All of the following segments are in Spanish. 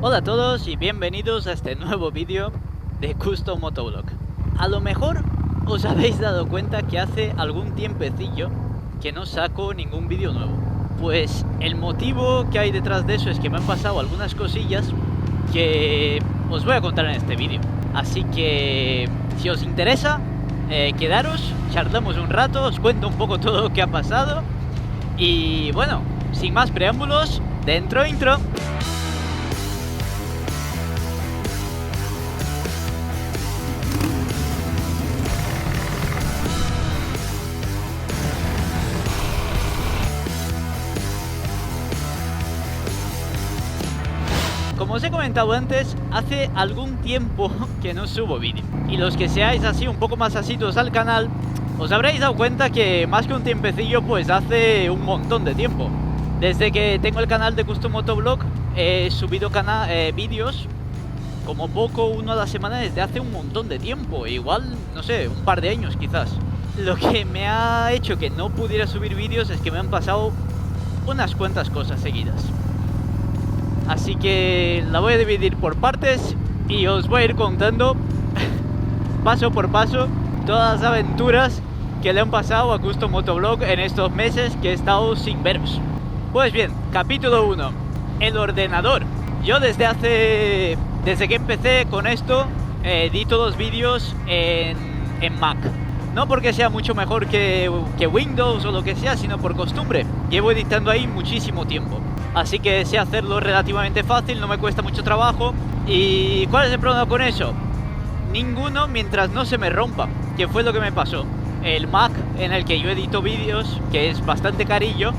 Hola a todos y bienvenidos a este nuevo vídeo de Custom Motovlog. A lo mejor os habéis dado cuenta que hace algún tiempecillo que no saco ningún vídeo nuevo. Pues el motivo que hay detrás de eso es que me han pasado algunas cosillas que os voy a contar en este vídeo. Así que si os interesa, quedaros, charlamos un rato, os cuento un poco todo lo que ha pasado. Y bueno, sin más preámbulos, dentro intro. Como os he comentado antes, hace algún tiempo que no subo vídeo. Y los que seáis así un poco más asiduos al canal, os habréis dado cuenta que más que un tiempecillo, pues hace un montón de tiempo. Desde que tengo el canal de Custom Motovlog, he subido vídeos como poco, uno a la semana desde hace un montón de tiempo. Igual, no sé, un par de años quizás. Lo que me ha hecho que no pudiera subir vídeos es que me han pasado unas cuantas cosas seguidas. Así que la voy a dividir por partes y os voy a ir contando paso por paso todas las aventuras que le han pasado a Custom Motovlog en estos meses que he estado sin veros. Pues bien, capítulo 1, el ordenador. Yo desde que empecé con esto, edito los vídeos en Mac. No porque sea mucho mejor que Windows o lo que sea, sino por costumbre. Llevo editando ahí muchísimo tiempo. Así que sé hacerlo relativamente fácil, no me cuesta mucho trabajo. ¿Y cuál es el problema con eso? Ninguno mientras no se me rompa, que fue lo que me pasó. El Mac en el que yo edito vídeos, que es bastante carillo,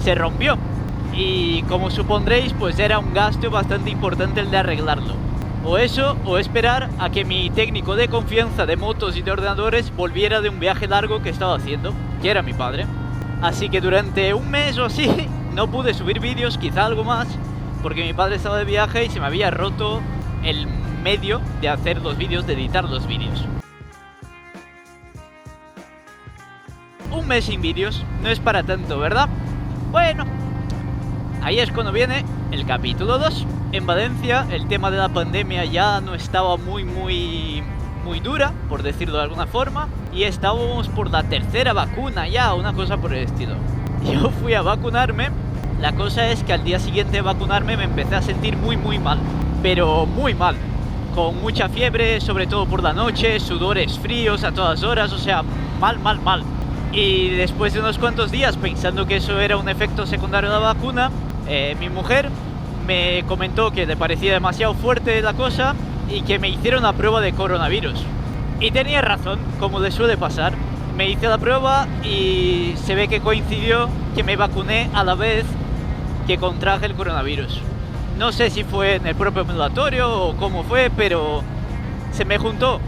se rompió. Y como supondréis, pues era un gasto bastante importante el de arreglarlo. O eso, o esperar a que mi técnico de confianza de motos y de ordenadores volviera de un viaje largo que estaba haciendo, que era mi padre. Así que durante un mes o así no pude subir vídeos, quizá algo más, porque mi padre estaba de viaje y se me había roto el medio de hacer los vídeos, de editar los vídeos. Un mes sin vídeos no es para tanto, ¿verdad? Bueno, ahí es cuando viene el capítulo 2. En Valencia el tema de la pandemia ya no estaba muy dura, por decirlo de alguna forma, y estábamos por la tercera vacuna ya, una cosa por el estilo. Yo fui a vacunarme. La cosa es que al día siguiente de vacunarme me empecé a sentir muy mal, pero muy mal, con mucha fiebre, sobre todo por la noche, sudores fríos a todas horas, o sea, mal. Y después de unos cuantos días, pensando que eso era un efecto secundario de la vacuna, mi mujer me comentó que le parecía demasiado fuerte la cosa y que me hiciera una prueba de coronavirus. Y tenía razón, como le suele pasar. Me hice la prueba y se ve que coincidió que me vacuné a la vez que contraje el coronavirus. No sé si fue en el propio ambulatorio o cómo fue, pero se me juntó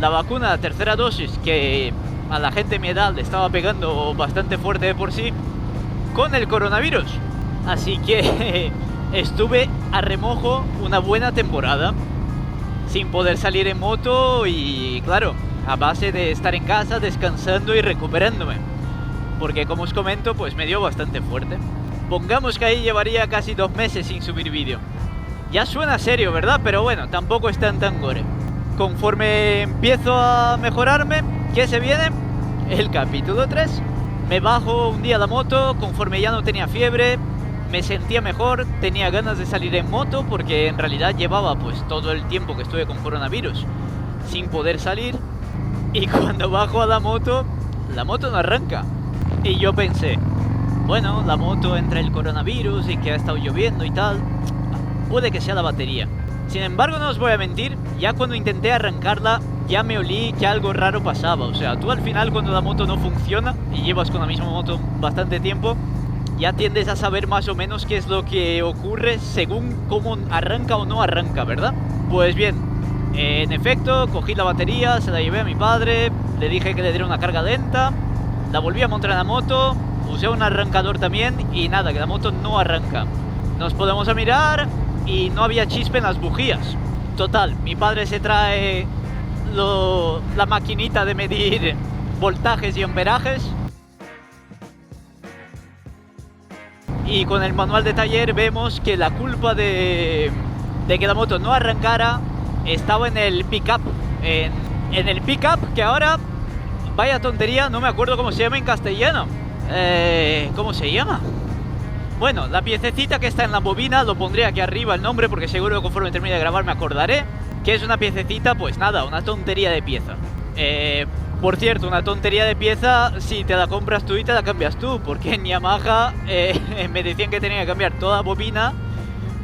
la vacuna, la tercera dosis, que a la gente de mi edad le estaba pegando bastante fuerte de por sí, con el coronavirus. Así que estuve a remojo una buena temporada, sin poder salir en moto y claro, a base de estar en casa descansando y recuperándome, porque como os comento, pues me dio bastante fuerte. Pongamos que ahí llevaría casi 2 meses sin subir vídeo. Ya suena serio, ¿verdad? Pero bueno, tampoco es tan gore. Conforme empiezo a mejorarme, ¿qué se viene? El capítulo 3. Me bajo un día a la moto, conforme ya no tenía fiebre, me sentía mejor, tenía ganas de salir en moto, porque en realidad llevaba pues todo el tiempo que estuve con coronavirus sin poder salir. Y cuando bajo a la moto no arranca. Y yo pensé, bueno, la moto entre el coronavirus y que ha estado lloviendo y tal, puede que sea la batería. Sin embargo, no os voy a mentir, ya cuando intenté arrancarla, ya me olí que algo raro pasaba. O sea, tú al final cuando la moto no funciona y llevas con la misma moto bastante tiempo, ya tiendes a saber más o menos qué es lo que ocurre según cómo arranca o no arranca, ¿verdad? Pues bien, en efecto, cogí la batería, se la llevé a mi padre, le dije que le diera una carga lenta, la volví a montar en la moto, usé un arrancador también y nada, que la moto no arranca. Nos podemos a mirar y no había chispa en las bujías. Total, mi padre se trae la maquinita de medir voltajes y amperajes y con el manual de taller vemos que la culpa de de que la moto no arrancara, estaba en el pick-up. En el pick-up, que ahora, vaya tontería, no me acuerdo cómo se llama en castellano. ¿Cómo se llama? Bueno, la piececita que está en la bobina, lo pondré aquí arriba el nombre porque seguro que conforme termine de grabar me acordaré. Que es una piececita, pues nada, una tontería de pieza. Por cierto, una tontería de pieza si te la compras tú y te la cambias tú, porque en Yamaha me decían que tenía que cambiar toda la bobina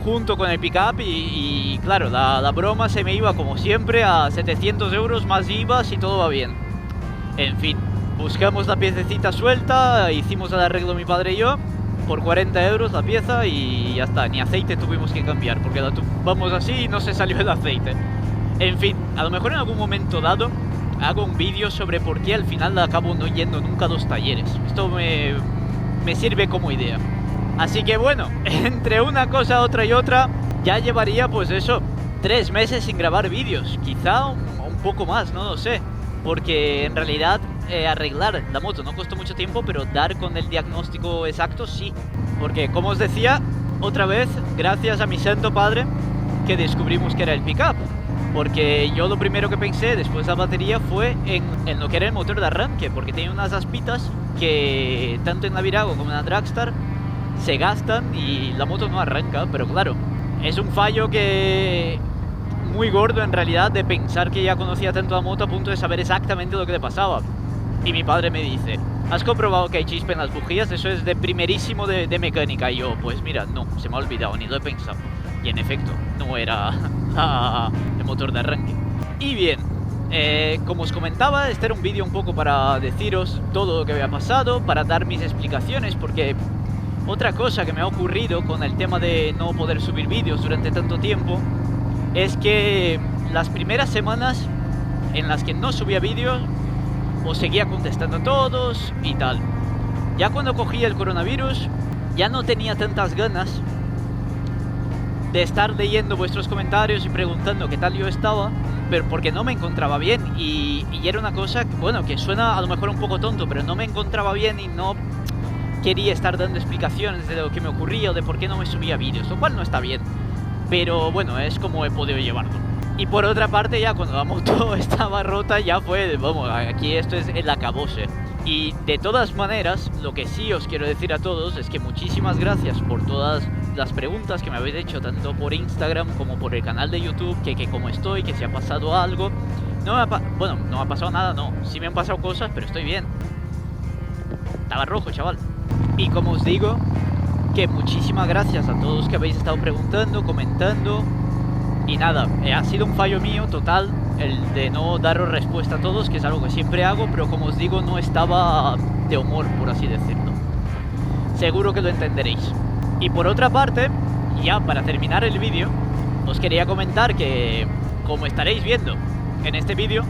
junto con el pickup y claro, la broma se me iba como siempre a 700 euros más IVA si todo va bien. En fin, buscamos la piececita suelta, hicimos el arreglo mi padre y yo por 40 euros la pieza y ya está, ni aceite tuvimos que cambiar porque la vamos así y no se salió el aceite. En fin, a lo mejor en algún momento dado hago un vídeo sobre por qué al final acabo no yendo nunca a los talleres. Esto me sirve como idea. Así que bueno, entre una cosa, otra y otra, ya llevaría pues eso, 3 meses sin grabar vídeos. Quizá un poco más, no lo sé. Porque en realidad arreglar la moto no costó mucho tiempo, pero dar con el diagnóstico exacto sí. Porque como os decía, otra vez, gracias a mi santo padre, que descubrimos que era el pickup. Porque yo lo primero que pensé después de la batería fue en lo que era el motor de arranque, porque tenía unas aspitas que tanto en la Virago como en la Dragstar se gastan y la moto no arranca. Pero claro, es un fallo que muy gordo en realidad, de pensar que ya conocía tanto la moto a punto de saber exactamente lo que le pasaba. Y mi padre me dice, ¿has comprobado que hay chispa en las bujías? Eso es de primerísimo de mecánica. Y yo, pues mira, no, se me ha olvidado, ni lo he pensado. Y en efecto, no era el motor de arranque. Y bien, como os comentaba, este era un vídeo un poco para deciros todo lo que había pasado, para dar mis explicaciones, porque otra cosa que me ha ocurrido con el tema de no poder subir vídeos durante tanto tiempo es que las primeras semanas en las que no subía vídeos os seguía contestando a todos y tal. Ya cuando cogí el coronavirus ya no tenía tantas ganas de estar leyendo vuestros comentarios y preguntando qué tal yo estaba, pero porque no me encontraba bien y era una cosa que, bueno, que suena a lo mejor un poco tonto, pero no me encontraba bien y no quería estar dando explicaciones de lo que me ocurría o de por qué no me subía vídeos, lo cual no está bien. Pero bueno, es como he podido llevarlo. Y por otra parte, ya cuando la moto estaba rota, ya fue, vamos, aquí esto es el acabose. Y de todas maneras, lo que sí os quiero decir a todos es que muchísimas gracias por todas las preguntas que me habéis hecho, tanto por Instagram como por el canal de YouTube, que cómo estoy, que si ha pasado algo. Bueno, no me ha pasado nada, no. Sí me han pasado cosas, pero estoy bien. Estaba rojo, chaval. Y como os digo, que muchísimas gracias a todos que habéis estado preguntando, comentando. Y nada, ha sido un fallo mío total el de no daros respuesta a todos, que es algo que siempre hago, pero como os digo, no estaba de humor, por así decirlo. Seguro que lo entenderéis. Y por otra parte, ya para terminar el vídeo, os quería comentar que, como estaréis viendo en este vídeo,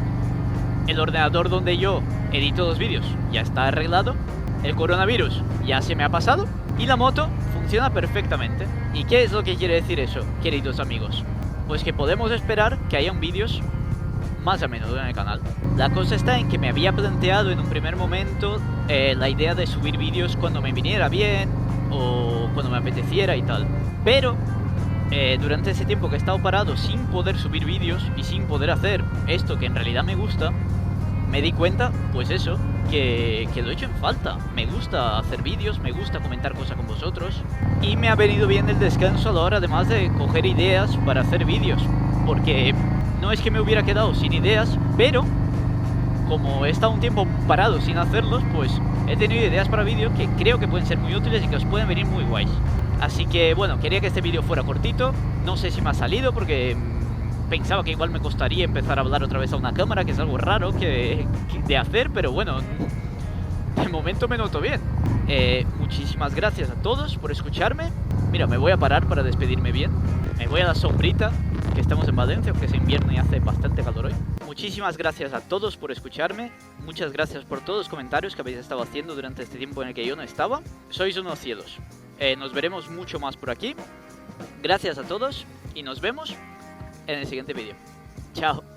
el ordenador donde yo edito los vídeos ya está arreglado, el coronavirus ya se me ha pasado y la moto funciona perfectamente. ¿Y qué es lo que quiere decir eso, queridos amigos? Pues que podemos esperar que hayan vídeos más a menudo en el canal. La cosa está en que me había planteado en un primer momento la idea de subir vídeos cuando me viniera bien o cuando me apeteciera y tal. Pero durante ese tiempo que he estado parado sin poder subir vídeos y sin poder hacer esto que en realidad me gusta, me di cuenta, pues eso, que lo he hecho en falta. Me gusta hacer vídeos, me gusta comentar cosas con vosotros y me ha venido bien el descanso a la hora además de coger ideas para hacer vídeos, porque no es que me hubiera quedado sin ideas, pero como he estado un tiempo parado sin hacerlos, pues he tenido ideas para vídeos que creo que pueden ser muy útiles y que os pueden venir muy guays. Así que bueno, quería que este vídeo fuera cortito. No sé si me ha salido porque pensaba que igual me costaría empezar a hablar otra vez a una cámara, que es algo raro de hacer, pero bueno, de momento me noto bien. Muchísimas gracias a todos por escucharme. Mira, me voy a parar para despedirme bien. Me voy a la sombrita, que estamos en Valencia, aunque es invierno y hace bastante calor hoy. Muchísimas gracias a todos por escucharme. Muchas gracias por todos los comentarios que habéis estado haciendo durante este tiempo en el que yo no estaba. Sois unos cielos. Nos veremos mucho más por aquí. Gracias a todos y nos vemos en el siguiente vídeo. Chao.